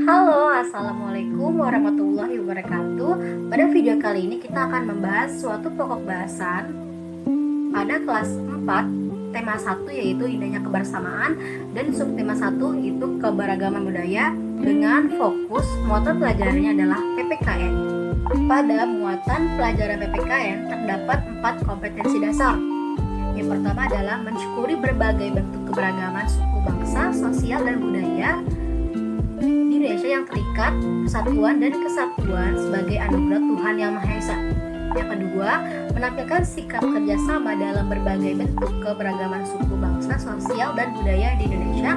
Halo, Assalamualaikum warahmatullahi wabarakatuh. Pada video kali ini kita akan membahas suatu pokok bahasan pada kelas 4, tema 1 yaitu indahnya kebersamaan, dan subtema 1 itu keberagaman budaya, dengan fokus muatan pelajarannya adalah PPKN. Pada muatan pelajaran PPKN terdapat 4 kompetensi dasar. Yang pertama adalah mensyukuri berbagai bentuk keberagaman suku, bangsa, sosial, dan budaya di Indonesia yang terikat persatuan dan kesatuan sebagai anugerah Tuhan Yang Maha Esa. Yang kedua, menampilkan sikap kerjasama dalam berbagai bentuk keberagaman suku, bangsa, sosial, dan budaya di Indonesia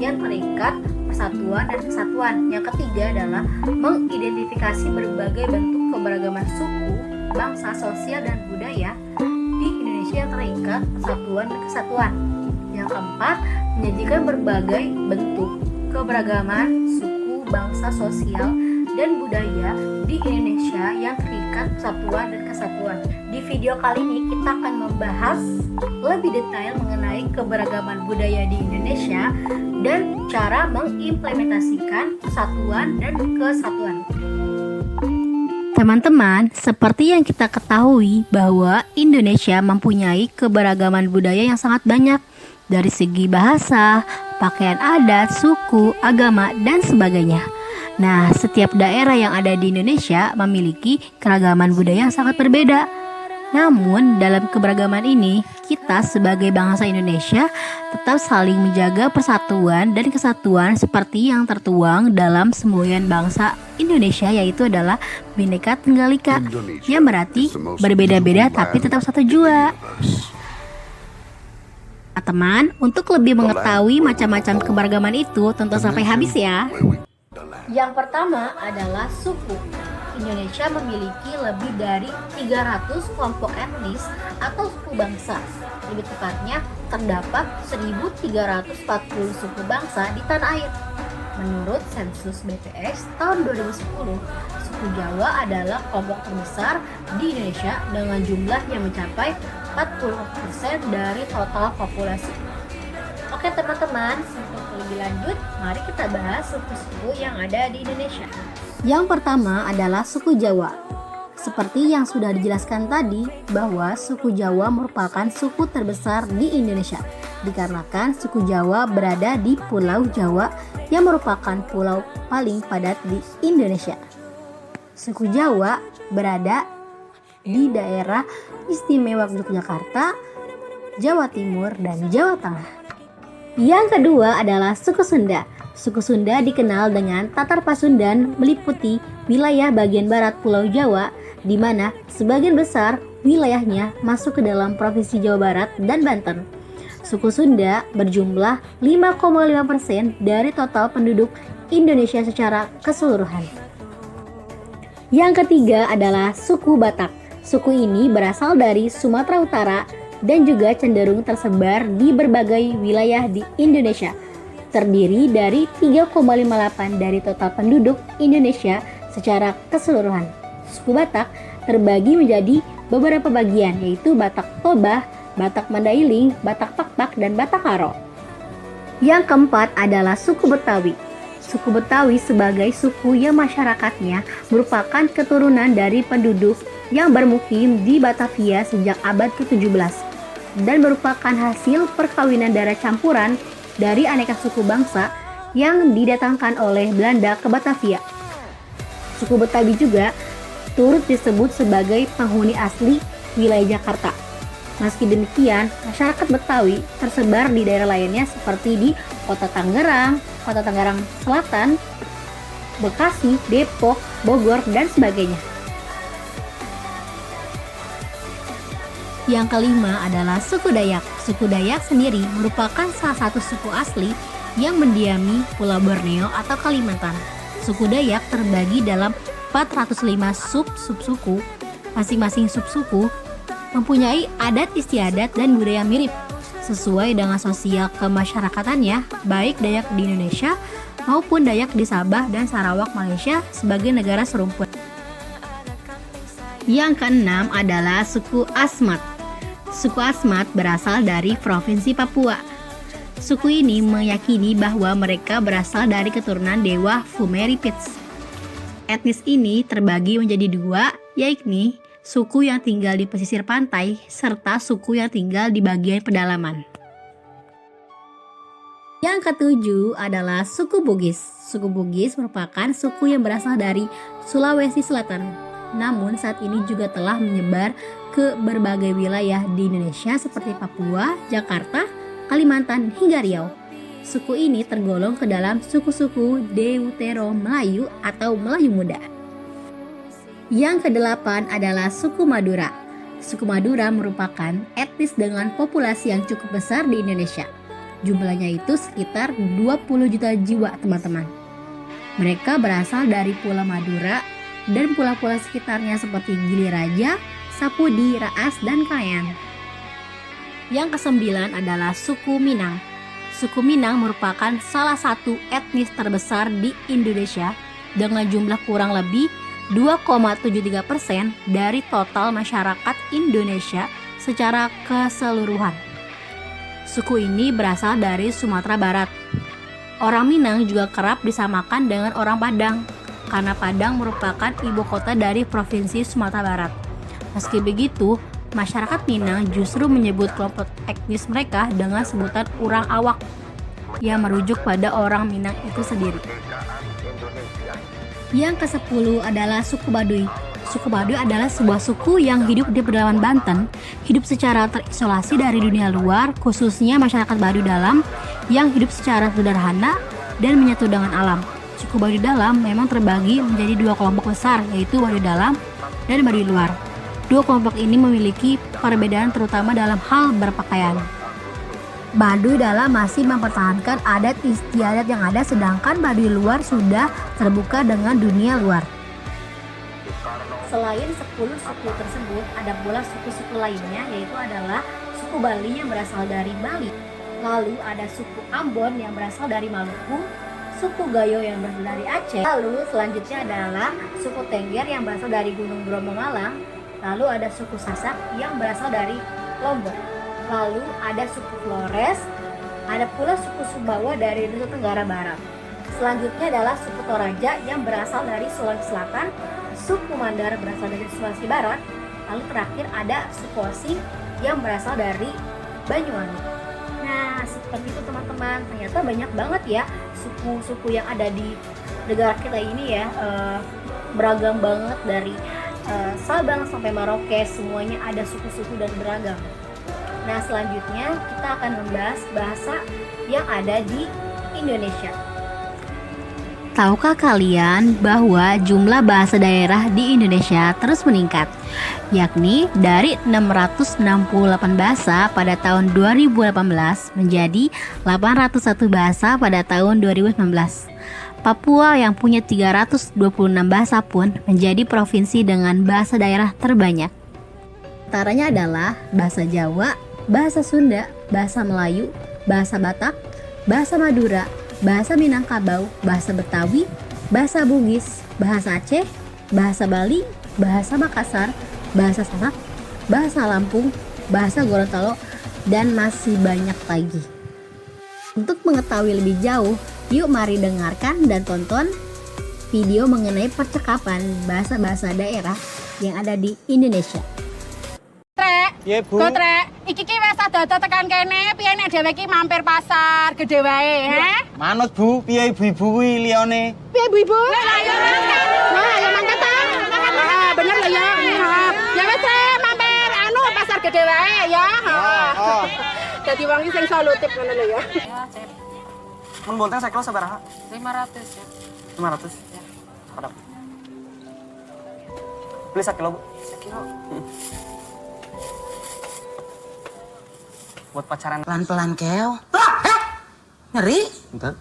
yang terikat persatuan dan kesatuan. Yang ketiga adalah mengidentifikasi berbagai bentuk keberagaman suku, bangsa, sosial, dan budaya di Indonesia yang terikat persatuan dan kesatuan. Yang keempat, menyajikan berbagai bentuk keberagaman suku, bangsa, sosial, dan budaya di Indonesia yang terikat persatuan dan kesatuan. Di video kali ini kita akan membahas lebih detail mengenai keberagaman budaya di Indonesia dan cara mengimplementasikan persatuan dan kesatuan. Teman-teman, seperti yang kita ketahui bahwa Indonesia mempunyai keberagaman budaya yang sangat banyak dari segi bahasa, pakaian adat, suku, agama, dan sebagainya. Nah, setiap daerah yang ada di Indonesia memiliki keragaman budaya yang sangat berbeda. Namun, dalam keberagaman ini, kita sebagai bangsa Indonesia tetap saling menjaga persatuan dan kesatuan seperti yang tertuang dalam semboyan bangsa Indonesia, yaitu adalah Bhinneka Tunggal Ika, yang berarti berbeda-beda tapi tetap satu jua. Teman, untuk lebih mengetahui macam-macam keberagaman itu, tonton sampai habis ya. Yang pertama adalah suku. Indonesia memiliki lebih dari 300 kelompok etnis atau suku bangsa. Lebih tepatnya, terdapat 1.340 suku bangsa di tanah air. Menurut sensus BPS tahun 2010, suku Jawa adalah kelompok terbesar di Indonesia dengan jumlah yang mencapai 40% dari total populasi. Oke teman-teman, untuk lebih lanjut, mari kita bahas suku-suku yang ada di Indonesia. Yang pertama adalah suku Jawa. Seperti yang sudah dijelaskan tadi, bahwa suku Jawa merupakan suku terbesar di Indonesia, dikarenakan suku Jawa berada di Pulau Jawa yang merupakan pulau paling padat di Indonesia. Suku Jawa berada di daerah istimewa Yogyakarta, Jawa Timur, dan Jawa Tengah. Yang kedua adalah suku Sunda. Suku Sunda dikenal dengan Tatar Pasundan, meliputi wilayah bagian barat Pulau Jawa, di mana sebagian besar wilayahnya masuk ke dalam Provinsi Jawa Barat dan Banten. Suku Sunda berjumlah 5,5% dari total penduduk Indonesia secara keseluruhan. Yang ketiga adalah suku Batak. Suku ini berasal dari Sumatera Utara dan juga cenderung tersebar di berbagai wilayah di Indonesia. Terdiri dari 3,58% dari total penduduk Indonesia secara keseluruhan. Suku Batak terbagi menjadi beberapa bagian, yaitu Batak Toba, Batak Mandailing, Batak Pakpak, dan Batak Karo. Yang keempat adalah suku Betawi. Suku Betawi sebagai suku yang masyarakatnya merupakan keturunan dari penduduk yang bermukim di Batavia sejak abad ke-17 dan merupakan hasil perkawinan darah campuran dari aneka suku bangsa yang didatangkan oleh Belanda ke Batavia. Suku Betawi juga turut disebut sebagai penghuni asli wilayah Jakarta. Meski demikian, masyarakat Betawi tersebar di daerah lainnya seperti di Kota Tangerang Selatan, Bekasi, Depok, Bogor, dan sebagainya. Yang kelima adalah suku Dayak. Suku Dayak sendiri merupakan salah satu suku asli yang mendiami Pulau Borneo atau Kalimantan. Suku Dayak terbagi dalam 405 sub-suku. Masing-masing sub-suku mempunyai adat istiadat dan budaya mirip sesuai dengan sosial kemasyarakatannya, baik Dayak di Indonesia maupun Dayak di Sabah dan Sarawak Malaysia sebagai negara serumpun. Yang keenam adalah suku Asmat. Suku Asmat berasal dari Provinsi Papua. Suku ini meyakini bahwa mereka berasal dari keturunan dewa Fumeripits. Etnis ini terbagi menjadi dua, yakni suku yang tinggal di pesisir pantai serta suku yang tinggal di bagian pedalaman. Yang ketujuh adalah suku Bugis. Suku Bugis merupakan suku yang berasal dari Sulawesi Selatan. Namun saat ini juga telah menyebar ke berbagai wilayah di Indonesia seperti Papua, Jakarta, Kalimantan, hingga Riau. Suku ini tergolong ke dalam suku-suku Deutero Melayu atau Melayu Muda. Yang kedelapan adalah suku Madura. Suku Madura merupakan etnis dengan populasi yang cukup besar di Indonesia. Jumlahnya itu sekitar 20 juta jiwa, teman-teman. Mereka berasal dari Pulau Madura dan pulau-pulau sekitarnya seperti Gili Raja, Sapudi, Raas, dan Kayan. Yang kesembilan adalah suku Minang. Suku Minang merupakan salah satu etnis terbesar di Indonesia dengan jumlah kurang lebih 2,73% dari total masyarakat Indonesia secara keseluruhan. Suku ini berasal dari Sumatera Barat. Orang Minang juga kerap disamakan dengan orang Padang karena Padang merupakan ibu kota dari Provinsi Sumatera Barat. Meski begitu, masyarakat Minang justru menyebut kelompok etnis mereka dengan sebutan urang awak yang merujuk pada orang Minang itu sendiri. Yang ke-10 adalah suku Baduy. Suku Baduy adalah sebuah suku yang hidup di pedalaman Banten, hidup secara terisolasi dari dunia luar, khususnya masyarakat Baduy Dalam yang hidup secara sederhana dan menyatu dengan alam. Suku Baduy Dalam memang terbagi menjadi dua kelompok besar, yaitu Baduy Dalam dan Baduy Luar. Dua kelompok ini memiliki perbedaan terutama dalam hal berpakaian. Baduy Dalam masih mempertahankan adat istiadat yang ada, sedangkan Baduy Luar sudah terbuka dengan dunia luar. Selain 10 suku tersebut, ada pula suku-suku lainnya, yaitu adalah suku Bali yang berasal dari Bali. Lalu ada suku Ambon yang berasal dari Maluku, suku Gayo yang berasal dari Aceh. Lalu selanjutnya adalah suku Tengger yang berasal dari Gunung Bromo Malang. Lalu ada suku Sasak yang berasal dari Lombok. Lalu ada suku Flores, ada pula suku Sumbawa dari Nusa Tenggara Barat. Selanjutnya adalah suku Toraja yang berasal dari Sulawesi Selatan, suku Mandar berasal dari Sulawesi Barat. Lalu terakhir ada suku Osing yang berasal dari Banyuwangi. Nah, seperti itu teman-teman. Ternyata banyak banget ya suku-suku yang ada di negara kita ini ya. Beragam banget dari Sabang sampai Merauke, semuanya ada suku-suku dan beragam. Nah, selanjutnya kita akan membahas bahasa yang ada di Indonesia. Tahukah kalian bahwa jumlah bahasa daerah di Indonesia terus meningkat, yakni dari 668 bahasa pada tahun 2018 menjadi 801 bahasa pada tahun 2019. Papua yang punya 326 bahasa pun menjadi provinsi dengan bahasa daerah terbanyak. Antaranya adalah bahasa Jawa, bahasa Sunda, bahasa Melayu, bahasa Batak, bahasa Madura, bahasa Minangkabau, bahasa Betawi, bahasa Bugis, bahasa Aceh, bahasa Bali, bahasa Makassar, bahasa Sasak, bahasa Lampung, bahasa Gorontalo, dan masih banyak lagi. Untuk mengetahui lebih jauh, yuk mari dengarkan dan tonton video mengenai percakapan bahasa-bahasa daerah yang ada di Indonesia. Trek, Piye, Bu? go trek. Iki ki wis ada tekan kene, piye nek dhewe iki mampir pasar gede wae, he? Manut, Bu, piye ibu-ibu kuwi liyane? Piye Bu? Lah ya mangkat. Nah, ya mangkat ta. Ah, bener lah ya. Ya wis mampir anu pasar gede wae ya. Oh. Dadi wong iki sing solutif ngono lho ya. Ya, Cep. Mun bonteng sekilo sabaraha? 500 ya. 500. Ya. Kadang. Beli sekilo, Bu. Sekilo. Buat pacaran. Pelan-pelan keo. Ngeri? Bentar.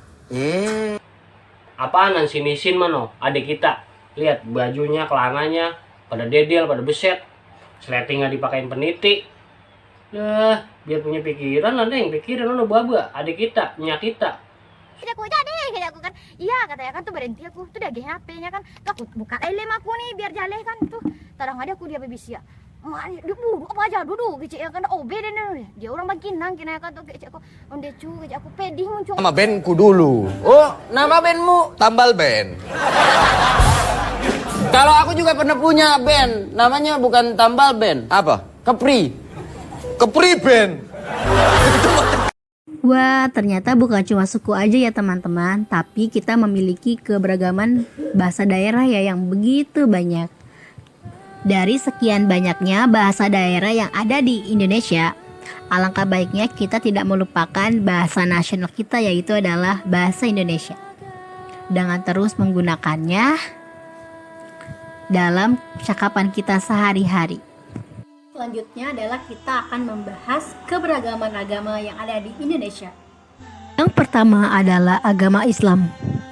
Apaanan si Nisin mano, adik kita. Lihat bajunya, celananya, pada dedel, pada beset. Sletingnya dipakein peniti. Biar punya pikiran lah, Neng. Pikiran lo baba, adik kita, nyak kita. Tidak aku jadi, tidak aku kan, iya katanya kan tuh berhenti aku tuh udah HP-nya kan, tuh aku buka lem aku nih biar jalan kan tuh, kadang ada aku dia bebis ya, Mak dia buruk apa aja duduk kecik yang kena obe dia orang baginang kena kata kecik aku onde cu kecik aku pedih muncul. Nama bandku dulu. Oh, nama bandmu Tambal Band. Kalau aku juga pernah punya band, namanya bukan Tambal Band. Apa? Kepri. Kepri Band. Wah, ternyata bukan cuma suku aja ya teman-teman, tapi kita memiliki keberagaman bahasa daerah ya yang begitu banyak. Dari sekian banyaknya bahasa daerah yang ada di Indonesia, alangkah baiknya kita tidak melupakan bahasa nasional kita, yaitu adalah bahasa Indonesia. Dengan terus menggunakannya dalam percakapan kita sehari-hari. Selanjutnya adalah kita akan membahas keberagaman agama yang ada di Indonesia. Yang pertama adalah agama Islam.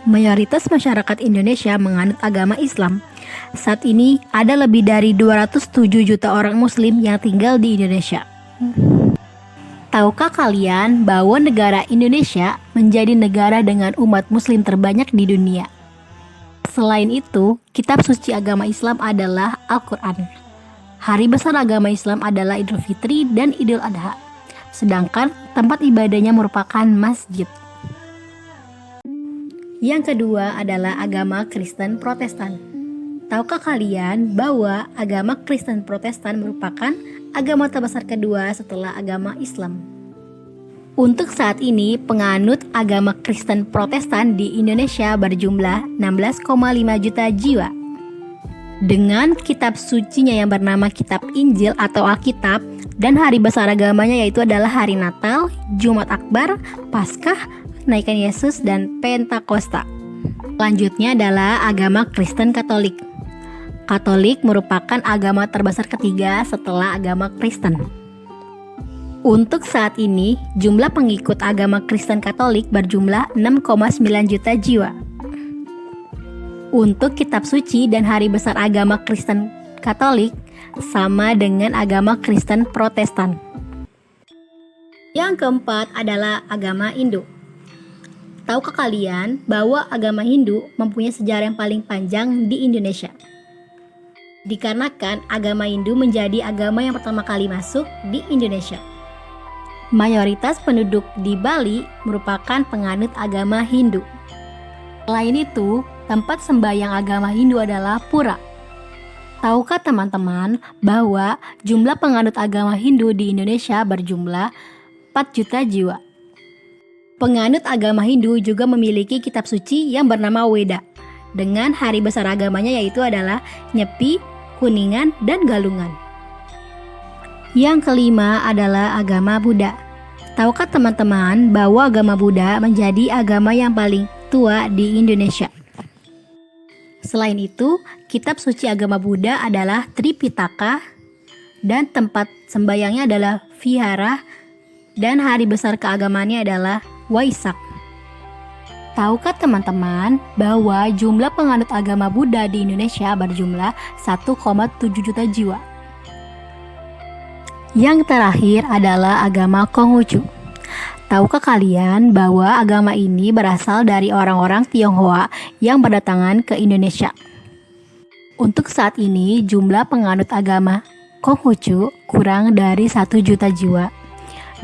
Mayoritas masyarakat Indonesia menganut agama Islam. Saat ini ada lebih dari 207 juta orang muslim yang tinggal di Indonesia. Tahukah kalian bahwa negara Indonesia menjadi negara dengan umat muslim terbanyak di dunia? Selain itu, kitab suci agama Islam adalah Al-Quran. Hari besar agama Islam adalah Idul Fitri dan Idul Adha. Sedangkan tempat ibadahnya merupakan masjid. Yang kedua adalah agama Kristen Protestan. Tahukah kalian bahwa agama Kristen Protestan merupakan agama terbesar kedua setelah agama Islam? Untuk saat ini, penganut agama Kristen Protestan di Indonesia berjumlah 16,5 juta jiwa. Dengan kitab sucinya yang bernama Kitab Injil atau Alkitab, dan hari besar agamanya yaitu adalah hari Natal, Jumat Akbar, Paskah, kenaikan Yesus, dan Pentakosta. Selanjutnya adalah agama Kristen Katolik. Katolik merupakan agama terbesar ketiga setelah agama Kristen. Untuk saat ini, jumlah pengikut agama Kristen Katolik berjumlah 6,9 juta jiwa. Untuk kitab suci dan hari besar agama Kristen Katolik sama dengan agama Kristen Protestan. Yang keempat adalah agama Hindu. Tahukah kalian bahwa agama Hindu mempunyai sejarah yang paling panjang di Indonesia? Dikarenakan agama Hindu menjadi agama yang pertama kali masuk di Indonesia. Mayoritas penduduk di Bali merupakan penganut agama Hindu. Selain itu, tempat sembahyang agama Hindu adalah pura. Tahukah teman-teman bahwa jumlah penganut agama Hindu di Indonesia berjumlah 4 juta jiwa? Penganut agama Hindu juga memiliki kitab suci yang bernama Weda, dengan hari besar agamanya yaitu adalah Nyepi, Kuningan, dan Galungan. Yang kelima adalah agama Buddha. Tahukah teman-teman bahwa agama Buddha menjadi agama yang paling tua di Indonesia? Selain itu, kitab suci agama Buddha adalah Tripitaka, dan tempat sembayangnya adalah Vihara, dan hari besar keagamaannya adalah Waisak. Tahukah teman-teman bahwa jumlah penganut agama Buddha di Indonesia berjumlah 1,7 juta jiwa? Yang terakhir adalah agama Konghucu. Tahukah kalian bahwa agama ini berasal dari orang-orang Tionghoa yang berdatangan ke Indonesia? Untuk saat ini, jumlah penganut agama Konghucu kurang dari 1 juta jiwa,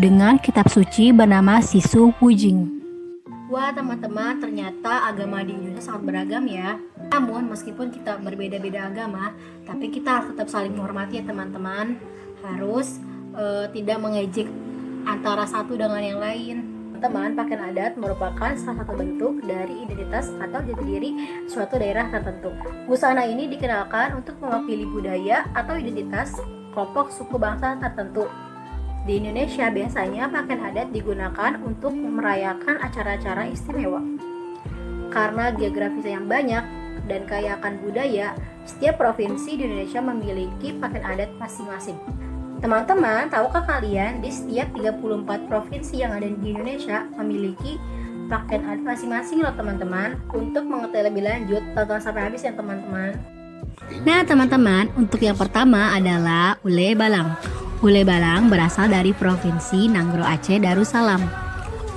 dengan kitab suci bernama Sisu Wujing. Wah teman-teman, ternyata agama di Indonesia sangat beragam ya. Namun meskipun kita berbeda-beda agama, tapi kita harus tetap saling menghormati ya teman-teman. Harus tidak mengejek antara satu dengan yang lain. Teman-teman, pakaian adat merupakan salah satu bentuk dari identitas atau jati diri suatu daerah tertentu. Busana ini dikenalkan untuk mewakili budaya atau identitas kelompok suku bangsa tertentu. Di Indonesia biasanya pakaian adat digunakan untuk merayakan acara-acara istimewa. Karena geografisnya yang banyak dan kaya akan budaya, setiap provinsi di Indonesia memiliki pakaian adat masing-masing. Teman-teman, tahukah kalian di setiap 34 provinsi yang ada di Indonesia memiliki pakaian adat masing-masing loh teman-teman. Untuk mengetahui lebih lanjut, tonton sampai habis ya teman-teman. Nah teman-teman, untuk yang pertama adalah Ule Balang. Ule Balang berasal dari Provinsi Nanggro Aceh Darussalam.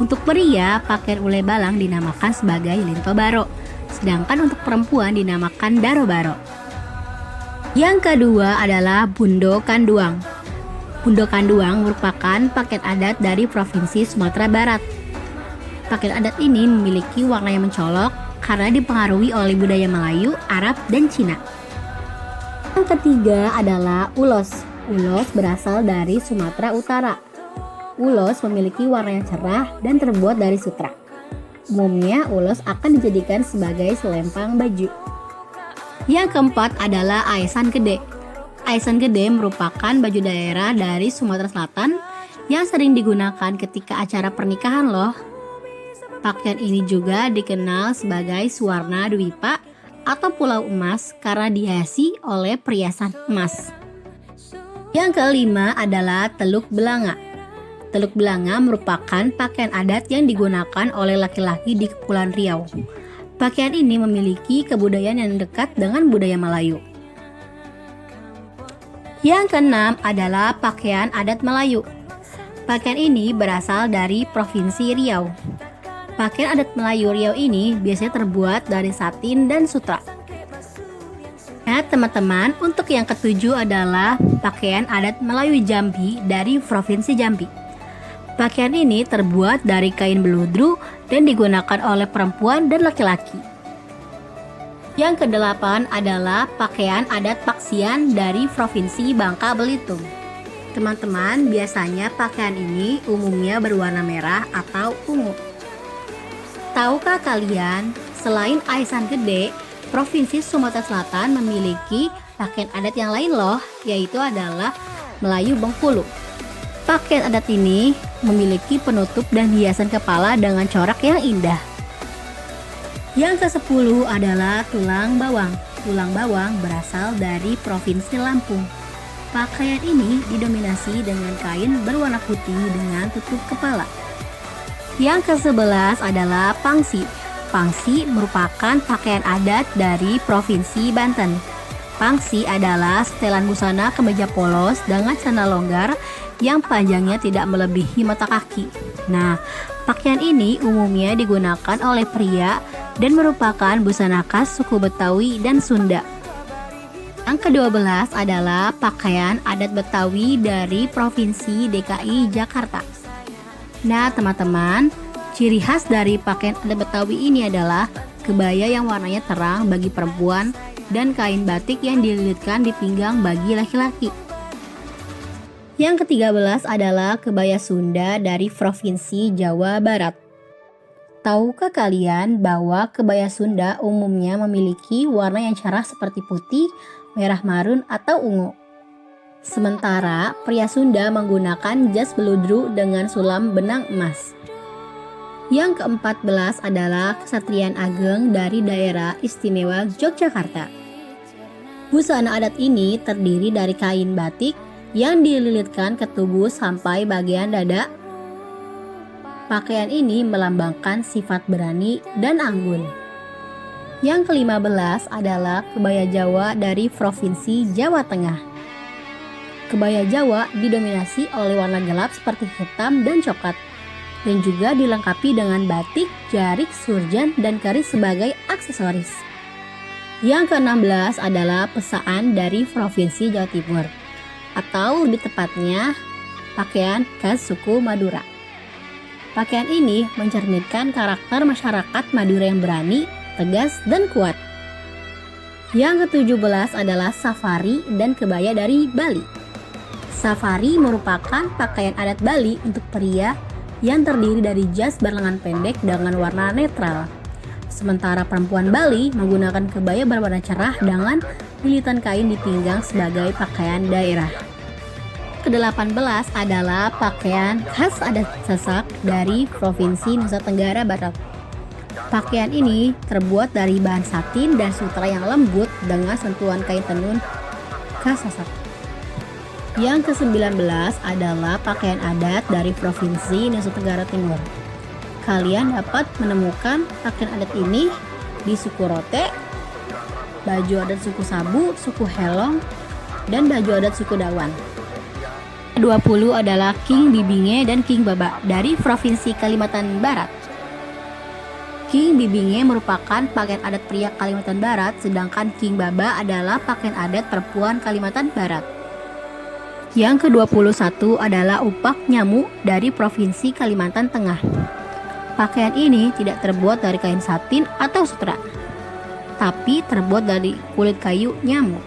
Untuk pria, pakaian Ule Balang dinamakan sebagai Linto Baro, sedangkan untuk perempuan dinamakan Daro Baro. Yang kedua adalah Bundo Kanduang. Bundo Kanduang merupakan pakaian adat dari Provinsi Sumatera Barat. Pakaian adat ini memiliki warna yang mencolok karena dipengaruhi oleh budaya Melayu, Arab, dan Cina. Yang ketiga adalah Ulos. Ulos berasal dari Sumatera Utara. Ulos memiliki warna yang cerah dan terbuat dari sutra. Umumnya ulos akan dijadikan sebagai selempang baju. Yang keempat adalah Aesan Gede. Aesan Gede merupakan baju daerah dari Sumatera Selatan yang sering digunakan ketika acara pernikahan loh. Pakaian ini juga dikenal sebagai Suwarna Dwipa atau Pulau Emas karena dihiasi oleh perhiasan emas. Yang kelima adalah Teluk Belanga. Teluk Belanga merupakan pakaian adat yang digunakan oleh laki-laki di Kepulauan Riau. Pakaian ini memiliki kebudayaan yang dekat dengan budaya Melayu. Yang keenam adalah pakaian adat Melayu. Pakaian ini berasal dari Provinsi Riau. Pakaian adat Melayu Riau ini biasanya terbuat dari satin dan sutra. Nah teman-teman, untuk yang ketujuh adalah pakaian adat Melayu Jambi dari Provinsi Jambi. Pakaian ini terbuat dari kain beludru dan digunakan oleh perempuan dan laki-laki. Yang kedelapan adalah pakaian adat Paksian dari Provinsi Bangka Belitung. Teman-teman, biasanya pakaian ini umumnya berwarna merah atau ungu. Tahukah kalian, selain Aesan Gede, Provinsi Sumatera Selatan memiliki pakaian adat yang lain loh, yaitu adalah Melayu Bengkulu. Pakaian adat ini memiliki penutup dan hiasan kepala dengan corak yang indah. Yang ke-10 adalah Tulang Bawang. Tulang bawang berasal dari Provinsi Lampung. Pakaian ini didominasi dengan kain berwarna putih dengan tutup kepala. Yang ke-11 adalah Pangsi. Pangsi merupakan pakaian adat dari Provinsi Banten. Pangsi adalah setelan busana kemeja polos dengan celana longgar yang panjangnya tidak melebihi mata kaki. Nah, pakaian ini umumnya digunakan oleh pria dan merupakan busana khas suku Betawi dan Sunda. Yang ke-12 adalah pakaian adat Betawi dari Provinsi DKI Jakarta. Nah teman-teman, ciri khas dari pakaian adat Betawi ini adalah kebaya yang warnanya terang bagi perempuan dan kain batik yang dililitkan di pinggang bagi laki-laki. Yang ke-13 adalah kebaya Sunda dari Provinsi Jawa Barat. Tahukah kalian bahwa kebaya Sunda umumnya memiliki warna yang cerah seperti putih, merah marun, atau ungu? Sementara pria Sunda menggunakan jas beludru dengan sulam benang emas. Yang ke-14 adalah Kesatrian Ageng dari daerah istimewa Yogyakarta. Busana adat ini terdiri dari kain batik yang dililitkan ke tubuh sampai bagian dada. Pakaian ini melambangkan sifat berani dan anggun. Yang ke-15 adalah kebaya Jawa dari Provinsi Jawa Tengah. Kebaya Jawa didominasi oleh warna gelap seperti hitam dan coklat, dan juga dilengkapi dengan batik, jarik, surjan, dan keris sebagai aksesoris. Yang ke-16 adalah pesaan dari Provinsi Jawa Timur, atau lebih tepatnya pakaian khas suku Madura. Pakaian ini mencerminkan karakter masyarakat Madura yang berani, tegas, dan kuat. Yang ke-17 adalah safari dan kebaya dari Bali. Safari merupakan pakaian adat Bali untuk pria yang terdiri dari jas berlengan pendek dengan warna netral. Sementara perempuan Bali menggunakan kebaya berwarna cerah dengan lilitan kain di pinggang sebagai pakaian daerah. Ke-18 adalah pakaian khas adat Sasak dari Provinsi Nusa Tenggara Barat. Pakaian ini terbuat dari bahan satin dan sutra yang lembut dengan sentuhan kain tenun khas Sasak. Yang ke-19 adalah pakaian adat dari Provinsi Nusa Tenggara Timur. Kalian dapat menemukan pakaian adat ini di suku Rote, baju adat suku Sabu, suku Helong, dan baju adat suku Dawan. 20 adalah King Bibinge dan King Baba dari Provinsi Kalimantan Barat. King Bibinge merupakan pakaian adat pria Kalimantan Barat, sedangkan King Baba adalah pakaian adat perempuan Kalimantan Barat. Yang ke-21 adalah upak nyamuk dari Provinsi Kalimantan Tengah. Pakaian ini tidak terbuat dari kain satin atau sutra, tapi terbuat dari kulit kayu nyamuk.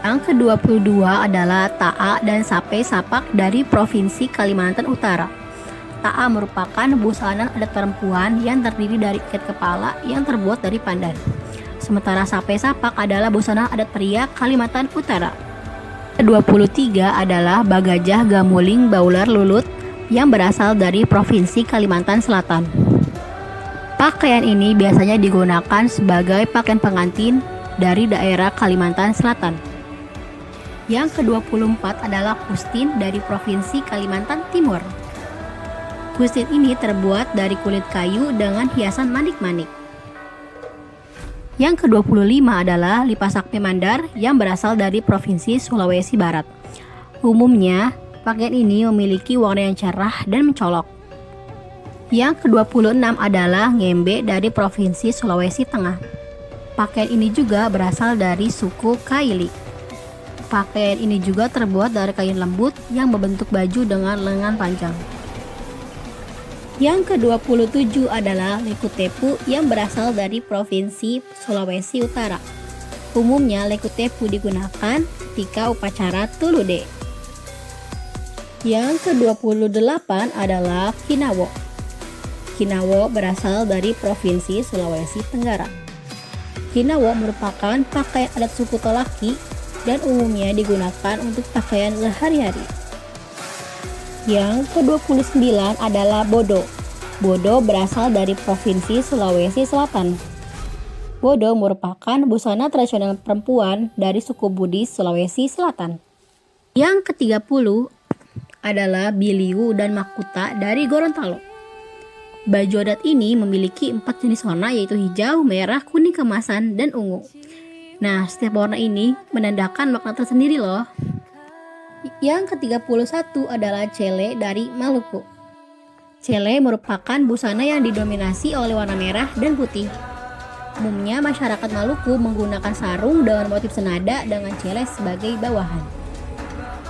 Yang ke-22 adalah ta'a dan sape sapak dari Provinsi Kalimantan Utara. Ta'a merupakan busana adat perempuan yang terdiri dari ikat kepala yang terbuat dari pandan. Sementara sape sapak adalah busana adat pria Kalimantan Utara. Ke-23 adalah bagajah gamuling baular lulut yang berasal dari Provinsi Kalimantan Selatan. Pakaian ini biasanya digunakan sebagai pakaian pengantin dari daerah Kalimantan Selatan. Yang ke-24 adalah kustin dari Provinsi Kalimantan Timur. Kustin ini terbuat dari kulit kayu dengan hiasan manik-manik. Yang ke-25 adalah lipasak memandar yang berasal dari Provinsi Sulawesi Barat. Umumnya, pakaian ini memiliki warna yang cerah dan mencolok. Yang ke-26 adalah ngembe dari Provinsi Sulawesi Tengah. Pakaian ini juga berasal dari suku Kaili. Pakaian ini juga terbuat dari kain lembut yang membentuk baju dengan lengan panjang. Yang ke-27 adalah lekutepu yang berasal dari Provinsi Sulawesi Utara. Umumnya lekutepu digunakan ketika upacara tulude. Yang ke-28 adalah kinawo. Kinawo berasal dari Provinsi Sulawesi Tenggara. Kinawo merupakan pakaian adat suku Tolaki dan umumnya digunakan untuk pakaian sehari-hari. Yang ke-29 adalah bodo. Bodo berasal dari Provinsi Sulawesi Selatan. Bodo merupakan busana tradisional perempuan dari suku Bugis Sulawesi Selatan. Yang ke-30 adalah biliu dan makuta dari Gorontalo. Baju adat ini memiliki 4 jenis warna, yaitu hijau, merah, kuning keemasan, dan ungu. Nah, setiap warna ini menandakan makna tersendiri loh. Yang ke-31 adalah cele dari Maluku. Cele merupakan busana yang didominasi oleh warna merah dan putih. Umumnya masyarakat Maluku menggunakan sarung dengan motif senada dengan cele sebagai bawahan.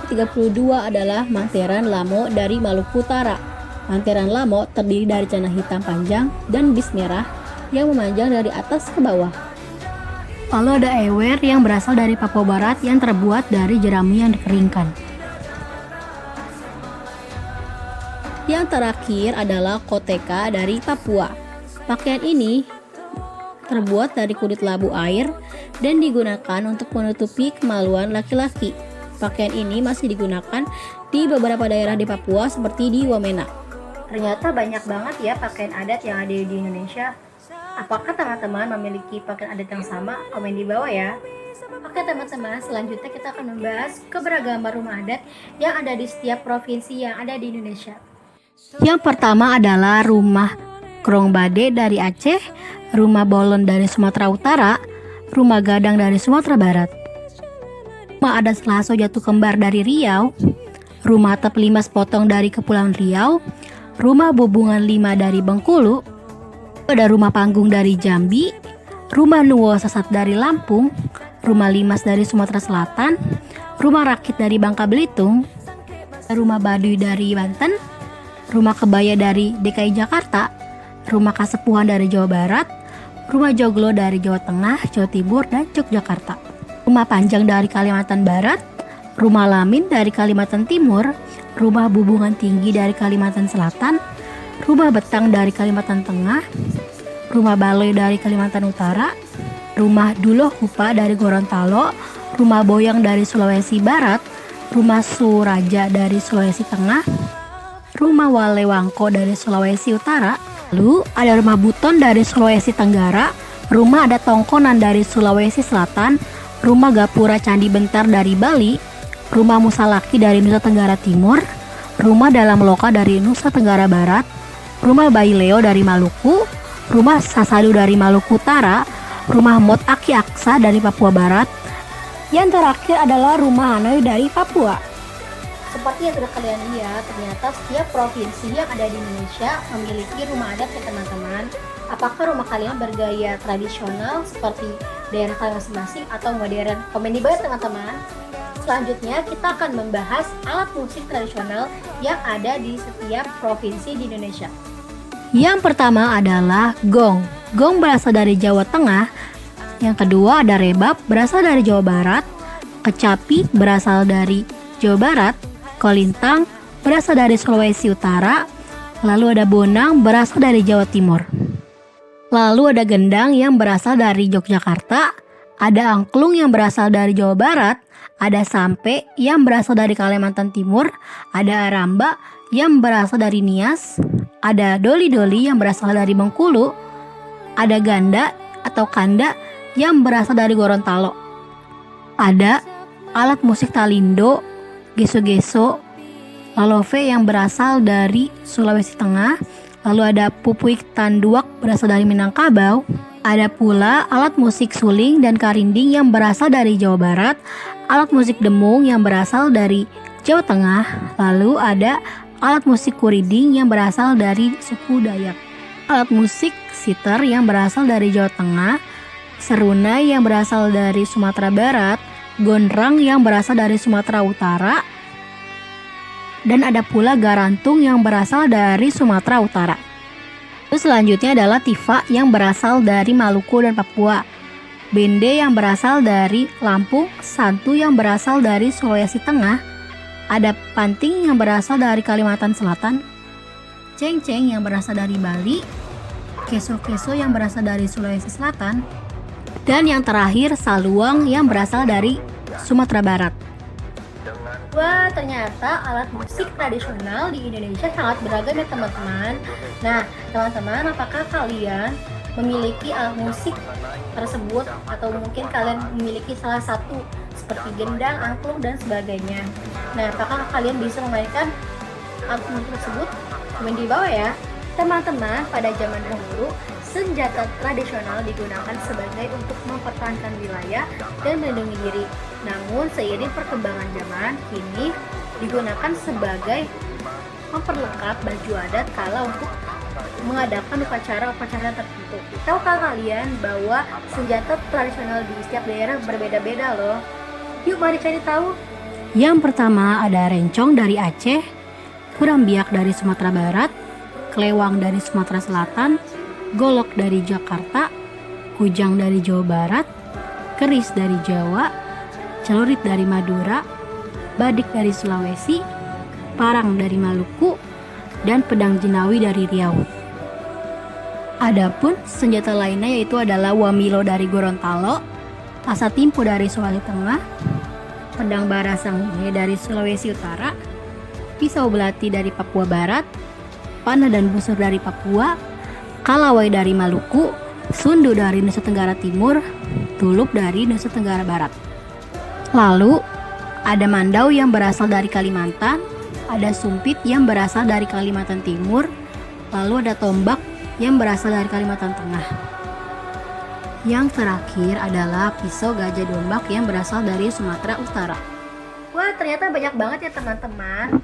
Ke-32 adalah manteran lamo dari Maluku Utara. Manteran lamo terdiri dari celana hitam panjang dan bis merah yang memanjang dari atas ke bawah. Lalu ada ewer yang berasal dari Papua Barat yang terbuat dari jerami yang dikeringkan. Yang terakhir adalah koteka dari Papua. Pakaian ini terbuat dari kulit labu air dan digunakan untuk menutupi kemaluan laki-laki. Pakaian ini masih digunakan di beberapa daerah di Papua seperti di Wamena. Ternyata banyak banget ya pakaian adat yang ada di Indonesia. Apakah teman-teman memiliki pakaian adat yang sama? Komen di bawah ya. Oke teman-teman, selanjutnya kita akan membahas keberagaman rumah adat yang ada di setiap provinsi yang ada di Indonesia. Yang pertama adalah rumah Krongbade dari Aceh, rumah Bolon dari Sumatera Utara, rumah Gadang dari Sumatera Barat, rumah adat Selaso Jatuh Kembar dari Riau, rumah Tep Limas Potong dari Kepulauan Riau, rumah Bubungan 5 dari Bengkulu, ada rumah Panggung dari Jambi, rumah Nuwo Sesat dari Lampung, rumah Limas dari Sumatera Selatan, rumah Rakit dari Bangka Belitung, rumah Baduy dari Banten, rumah Kebaya dari DKI Jakarta, rumah Kasepuhan dari Jawa Barat, rumah Joglo dari Jawa Tengah, Jawa Timur, dan Yogyakarta, rumah Panjang dari Kalimantan Barat, rumah Lamin dari Kalimantan Timur, rumah Bubungan Tinggi dari Kalimantan Selatan, rumah Betang dari Kalimantan Tengah, rumah Baloy dari Kalimantan Utara, rumah Duloh Hupa dari Gorontalo, rumah Boyang dari Sulawesi Barat, rumah Suraja dari Sulawesi Tengah, rumah Walewangko dari Sulawesi Utara, lalu ada rumah Buton dari Sulawesi Tenggara, rumah adat Tongkonan dari Sulawesi Selatan, rumah Gapura Candi Bentar dari Bali, rumah Musalaki dari Nusa Tenggara Timur, rumah Dalam Loka dari Nusa Tenggara Barat, rumah Baileo dari Maluku, rumah Sasadu dari Maluku Utara, rumah Mot Aki Aksa dari Papua Barat. Yang terakhir adalah rumah Hanoi dari Papua. Seperti yang sudah kalian lihat, ternyata setiap provinsi yang ada di Indonesia memiliki rumah adat ya teman-teman. Apakah rumah kalian bergaya tradisional seperti daerah kalian masing-masing atau modern? Komen di bawah teman-teman. Selanjutnya kita akan membahas alat musik tradisional yang ada di setiap provinsi di Indonesia. Yang pertama adalah gong. Gong berasal dari Jawa Tengah. Yang kedua ada rebab berasal dari Jawa Barat. Kecapi berasal dari Jawa Barat. Kolintang berasal dari Sulawesi Utara. Lalu ada bonang berasal dari Jawa Timur. Lalu ada gendang yang berasal dari Yogyakarta. Ada angklung yang berasal dari Jawa Barat. Ada sampe yang berasal dari Kalimantan Timur. Ada aramba yang berasal dari Nias. Ada doli-doli yang berasal dari Bengkulu. Ada ganda atau kanda yang berasal dari Gorontalo. Ada alat musik talindo, geso-geso, lalove yang berasal dari Sulawesi Tengah. Lalu ada pupuik tanduak berasal dari Minangkabau. Ada pula alat musik suling dan karinding yang berasal dari Jawa Barat. Alat musik demung yang berasal dari Jawa Tengah. Lalu ada alat musik kuriding yang berasal dari suku Dayak. Alat musik siter yang berasal dari Jawa Tengah. Serunai yang berasal dari Sumatera Barat. Gondrang yang berasal dari Sumatera Utara. Dan ada pula garantung yang berasal dari Sumatera Utara. Terus selanjutnya adalah tifa yang berasal dari Maluku dan Papua. Bende yang berasal dari Lampung. Santu yang berasal dari Sulawesi Tengah. Ada panting yang berasal dari Kalimantan Selatan. Ceng-ceng yang berasal dari Bali. Keso-keso yang berasal dari Sulawesi Selatan. Dan yang terakhir saluang yang berasal dari Sumatera Barat. Wah, ternyata alat musik tradisional di Indonesia sangat beragam ya teman-teman. Nah, teman-teman, apakah kalian memiliki alat musik tersebut atau mungkin kalian memiliki salah satu seperti gendang, angklung, dan sebagainya? Nah, apakah kalian bisa memainkan alat musik tersebut? Komen di bawah ya. Teman-teman, pada zaman dahulu senjata tradisional digunakan sebagai untuk mempertahankan wilayah dan melindungi diri. Namun seiring perkembangan zaman, kini digunakan sebagai memperlengkap baju adat kala untuk mengadakan upacara-upacara tertentu. Tahukah kalian bahwa senjata tradisional di setiap daerah berbeda-beda loh? Yuk mari cari tahu. Yang pertama ada rencong dari Aceh, kurambiak dari Sumatera Barat, kelewang dari Sumatera Selatan, golok dari Jakarta, kujang dari Jawa Barat, keris dari Jawa, celurit dari Madura, badik dari Sulawesi, parang dari Maluku, dan pedang jinawi dari Riau. Adapun senjata lainnya yaitu adalah wamilo dari Gorontalo, pasatimpo dari Sulawesi Tengah, pedang barasanghe dari Sulawesi Utara, pisau belati dari Papua Barat, panah dan busur dari Papua, kalawai dari Maluku, sundu dari Nusa Tenggara Timur, tulup dari Nusa Tenggara Barat. Lalu ada mandau yang berasal dari Kalimantan, ada sumpit yang berasal dari Kalimantan Timur, lalu ada tombak yang berasal dari Kalimantan Tengah. Yang terakhir adalah pisau gajah dombak yang berasal dari Sumatera Utara. Wah, ternyata banyak banget ya teman-teman.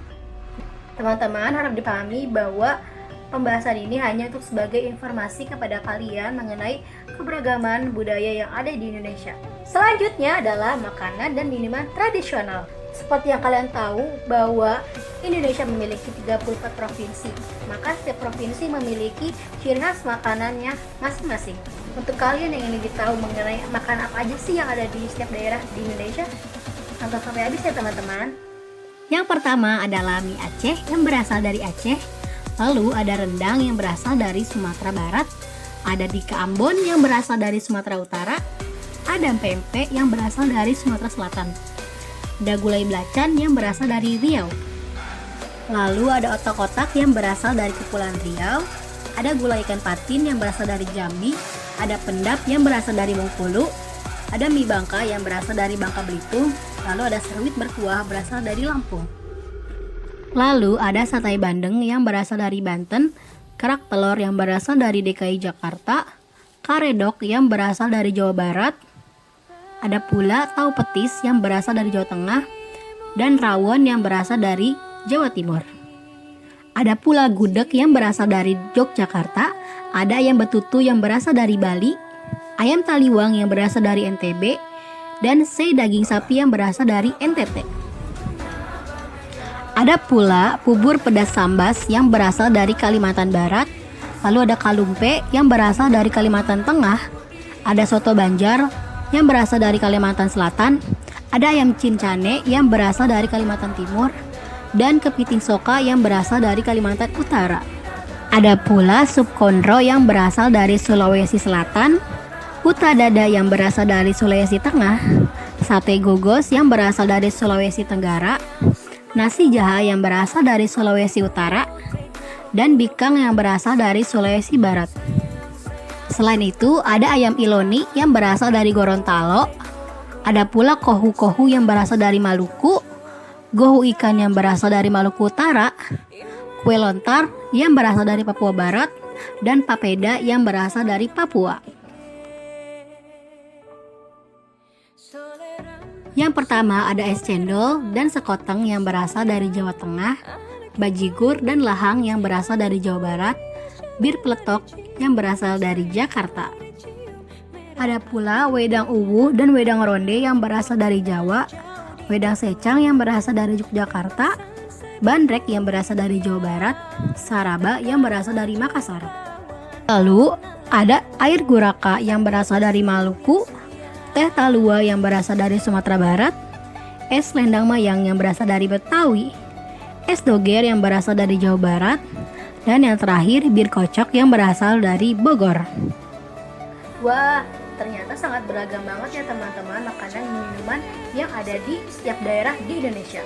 Teman-teman harap dipahami bahwa pembahasan ini hanya untuk sebagai informasi kepada kalian mengenai keberagaman budaya yang ada di Indonesia. Selanjutnya adalah makanan dan minuman tradisional. Seperti yang kalian tahu bahwa Indonesia memiliki 34 provinsi, maka setiap provinsi memiliki ciri khas makanannya masing-masing. Untuk kalian yang ingin tahu mengenai makanan apa aja sih yang ada di setiap daerah di Indonesia, tonton sampai habis ya teman-teman. Yang pertama adalah mie Aceh yang berasal dari Aceh. Lalu ada rendang yang berasal dari Sumatera Barat, ada dika Ambon yang berasal dari Sumatera Utara, ada pempek yang berasal dari Sumatera Selatan, ada gulai belacan yang berasal dari Riau, lalu ada otak-otak yang berasal dari Kepulauan Riau, ada gulai ikan patin yang berasal dari Jambi, ada pendap yang berasal dari Bengkulu, ada mie Bangka yang berasal dari Bangka Belitung, lalu ada seruit berkuah berasal dari Lampung. Lalu ada sate bandeng yang berasal dari Banten, kerak telur yang berasal dari DKI Jakarta, karedok yang berasal dari Jawa Barat, ada pula tahu petis yang berasal dari Jawa Tengah, dan rawon yang berasal dari Jawa Timur. Ada pula gudeg yang berasal dari Yogyakarta, ada ayam betutu yang berasal dari Bali, ayam taliwang yang berasal dari NTB, dan sei daging sapi yang berasal dari NTT. Ada pula bubur pedas sambas yang berasal dari Kalimantan Barat, lalu ada kalumpe yang berasal dari Kalimantan Tengah, ada soto Banjar yang berasal dari Kalimantan Selatan, ada ayam cincane yang berasal dari Kalimantan Timur, dan kepiting soka yang berasal dari Kalimantan Utara. Ada pula sup kondro yang berasal dari Sulawesi Selatan, uta dada yang berasal dari Sulawesi Tengah, sate gogos yang berasal dari Sulawesi Tenggara, nasi jaha yang berasal dari Sulawesi Utara, dan bikang yang berasal dari Sulawesi Barat. Selain itu, ada ayam iloni yang berasal dari Gorontalo, ada pula kohu-kohu yang berasal dari Maluku, gohu ikan yang berasal dari Maluku Utara, kue lontar yang berasal dari Papua Barat, dan papeda yang berasal dari Papua. Yang pertama ada es cendol dan sekoteng yang berasal dari Jawa Tengah, bajigur dan lahang yang berasal dari Jawa Barat, bir peletok yang berasal dari Jakarta. Ada pula wedang uwu dan wedang ronde yang berasal dari Jawa, wedang secang yang berasal dari Yogyakarta, bandrek yang berasal dari Jawa Barat, saraba yang berasal dari Makassar. Lalu ada air guraka yang berasal dari Maluku, teh talua yang berasal dari Sumatera Barat, es lendang mayang yang berasal dari Betawi, es doger yang berasal dari Jawa Barat, dan yang terakhir bir kocok yang berasal dari Bogor. Wah, ternyata sangat beragam banget ya teman-teman makanan minuman yang ada di setiap daerah di Indonesia.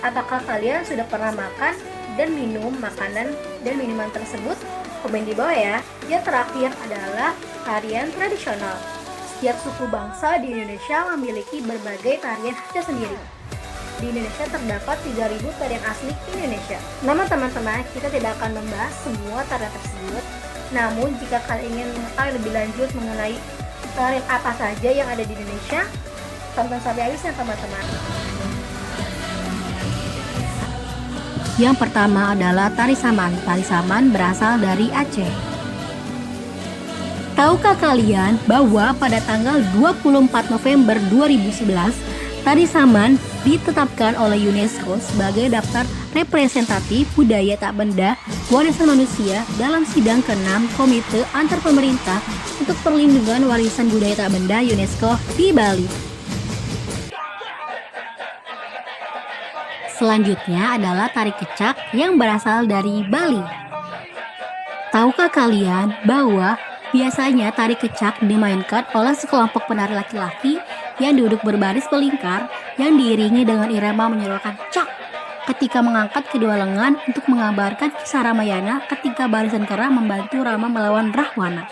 Apakah kalian sudah pernah makan dan minum makanan dan minuman tersebut? Komen di bawah ya. Yang terakhir adalah tarian tradisional. Setiap suku bangsa di Indonesia memiliki berbagai tarian khasnya sendiri. Di Indonesia terdapat 3.000 tarian asli Indonesia. Namun teman-teman, kita tidak akan membahas semua tarian tersebut. Namun jika kalian ingin mengetahui lebih lanjut mengenai tarian apa saja yang ada di Indonesia, tonton sampai habis ya teman-teman. Yang pertama adalah tari saman. Tari saman berasal dari Aceh. Tahukah kalian bahwa pada tanggal 24 November 2011, tari saman ditetapkan oleh UNESCO sebagai daftar representatif budaya tak benda warisan manusia dalam sidang ke-6 Komite Antar Pemerintah untuk Perlindungan Warisan Budaya Tak Benda UNESCO di Bali. Selanjutnya adalah tari kecak yang berasal dari Bali. Tahukah kalian bahwa biasanya tari kecak dimainkan oleh sekelompok penari laki-laki yang duduk berbaris melingkar yang diiringi dengan irama menyerukan cak ketika mengangkat kedua lengan untuk mengabarkan kisah Ramayana ketika barisan kera membantu Rama melawan Rahwana.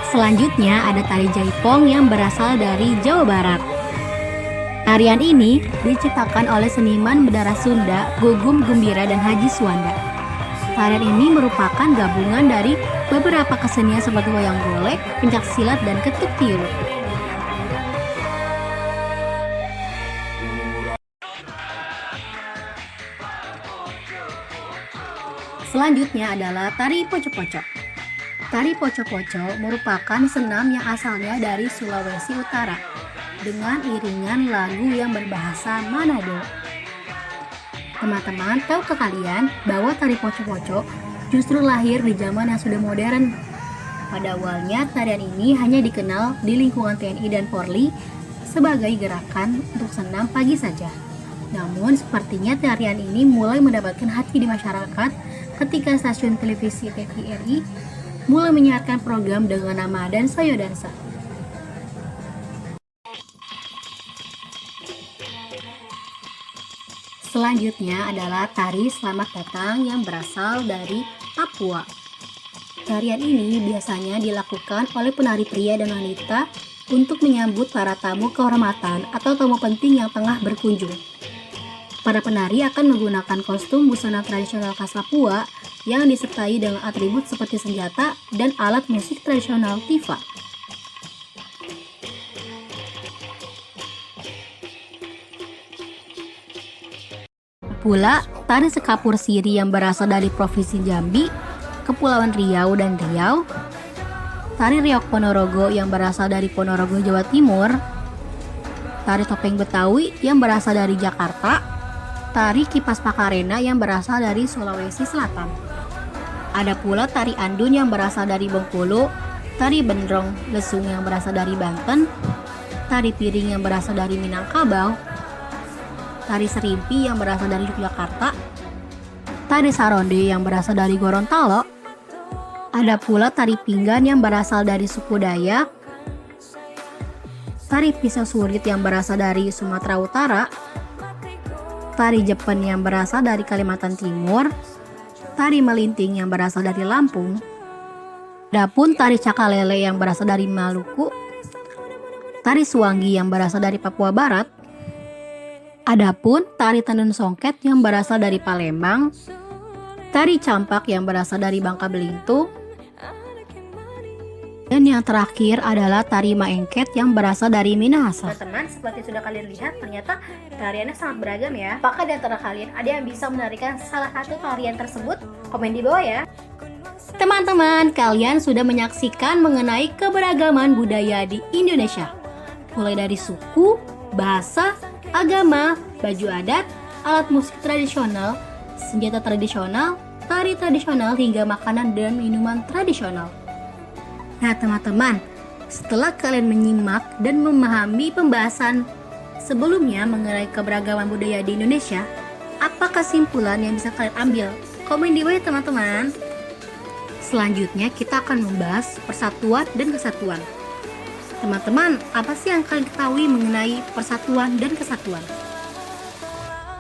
Selanjutnya ada tari jaipong yang berasal dari Jawa Barat. Tarian ini diciptakan oleh seniman berdarah Sunda, Gugum Gumbira dan Haji Suwanda. Tarian ini merupakan gabungan dari beberapa kesenian seperti wayang golek, pencak silat, dan ketuk tiup. Selanjutnya adalah tari poco-poco. Tari poco-poco merupakan senam yang asalnya dari Sulawesi Utara dengan iringan lagu yang berbahasa Manado. Teman-teman, tahukah kalian bahwa tari poco-poco justru lahir di zaman yang sudah modern? Pada awalnya, tarian ini hanya dikenal di lingkungan TNI dan Polri sebagai gerakan untuk senam pagi saja. Namun, sepertinya tarian ini mulai mendapatkan hati di masyarakat ketika stasiun televisi TVRI mulai menyiarkan program dengan nama Dansa Yo Dansa. Selanjutnya adalah tari Selamat Datang yang berasal dari Papua. Tarian ini biasanya dilakukan oleh penari pria dan wanita untuk menyambut para tamu kehormatan atau tamu penting yang tengah berkunjung. Para penari akan menggunakan kostum busana tradisional khas Papua yang disertai dengan atribut seperti senjata dan alat musik tradisional tifa. pula tari sekapur siri yang berasal dari Provinsi Jambi, Kepulauan Riau dan Riau. Tari Reog Ponorogo yang berasal dari Ponorogo, Jawa Timur. Tari Topeng Betawi yang berasal dari Jakarta. Tari Kipas Pakarena yang berasal dari Sulawesi Selatan. Ada pula tari Andun yang berasal dari Bengkulu, tari Bendrong Lesung yang berasal dari Banten, tari Piring yang berasal dari Minangkabau, tari Serimpi yang berasal dari Yogyakarta, tari Saronde yang berasal dari Gorontalo. Ada pula tari Pinggan yang berasal dari suku Dayak, tari Pisau Surit yang berasal dari Sumatera Utara, tari Jepen yang berasal dari Kalimantan Timur, tari Melinting yang berasal dari Lampung. Adapun tari Cakalele yang berasal dari Maluku, tari Suanggi yang berasal dari Papua Barat. Adapun tari Tenun Songket yang berasal dari Palembang, tari Campak yang berasal dari Bangka Belitung, dan yang terakhir adalah tari Maengket yang berasal dari Minahasa. Teman-teman, seperti sudah kalian lihat, ternyata tariannya sangat beragam ya. Apakah di antara kalian ada yang bisa menarikan salah satu tarian tersebut? Komen di bawah ya. Teman-teman, kalian sudah menyaksikan mengenai keberagaman budaya di Indonesia. Mulai dari suku, bahasa, agama, baju adat, alat musik tradisional, senjata tradisional, tari tradisional, hingga makanan dan minuman tradisional. Nah teman-teman, setelah kalian menyimak dan memahami pembahasan sebelumnya mengenai keberagaman budaya di Indonesia, apa kesimpulan yang bisa kalian ambil? Komen di bawah ya teman-teman. Selanjutnya kita akan membahas persatuan dan kesatuan. Teman-teman, apa sih yang kalian ketahui mengenai persatuan dan kesatuan?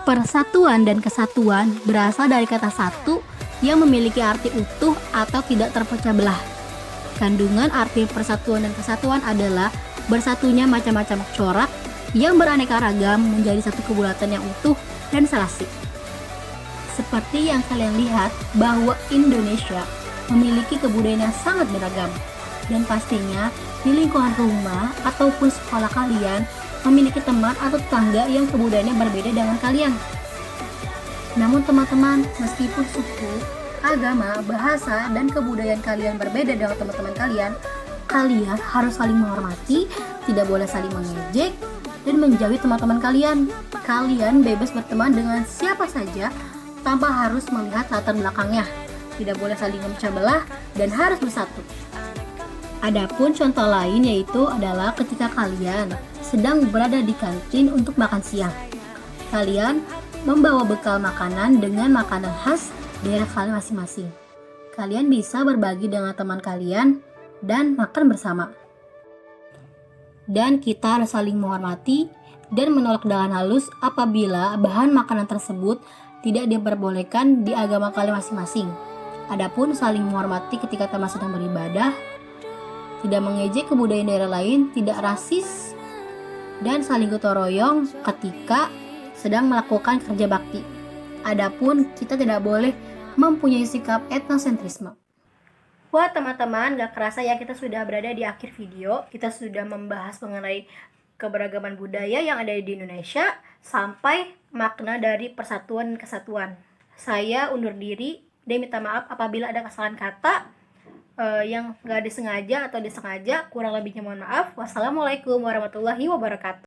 Persatuan dan kesatuan berasal dari kata satu yang memiliki arti utuh atau tidak terpecah belah. Kandungan arti persatuan dan kesatuan adalah bersatunya macam-macam corak yang beraneka ragam menjadi satu kebulatan yang utuh dan serasi. Seperti yang kalian lihat bahwa Indonesia memiliki kebudayaan yang sangat beragam, dan pastinya di lingkungan rumah ataupun sekolah kalian memiliki teman atau tetangga yang kebudayaannya berbeda dengan kalian. Namun teman-teman, meskipun suku, agama, bahasa, dan kebudayaan kalian berbeda dengan teman-teman kalian, kalian harus saling menghormati, tidak boleh saling mengejek, dan menjauhi teman-teman kalian. Kalian bebas berteman dengan siapa saja tanpa harus melihat latar belakangnya. Tidak boleh saling memecah belah dan harus bersatu. Adapun contoh lain yaitu adalah ketika kalian sedang berada di kantin untuk makan siang. Kalian membawa bekal makanan dengan makanan khas daerah kalian masing-masing. Kalian bisa berbagi dengan teman kalian dan makan bersama. Dan kita harus saling menghormati dan menolak dengan halus apabila bahan makanan tersebut tidak diperbolehkan di agama kalian masing-masing. Adapun saling menghormati ketika teman sedang beribadah, tidak mengejek kebudayaan daerah lain, tidak rasis, dan saling gotong royong ketika sedang melakukan kerja bakti. Adapun kita tidak boleh mempunyai sikap etnosentrisme. Wah teman-teman, gak kerasa ya kita sudah berada di akhir video. Kita sudah membahas mengenai keberagaman budaya yang ada di Indonesia sampai makna dari persatuan dan kesatuan. Saya undur diri dan minta maaf apabila ada kesalahan kata yang gak disengaja atau disengaja. Kurang lebihnya mohon maaf. Wassalamualaikum warahmatullahi wabarakatuh.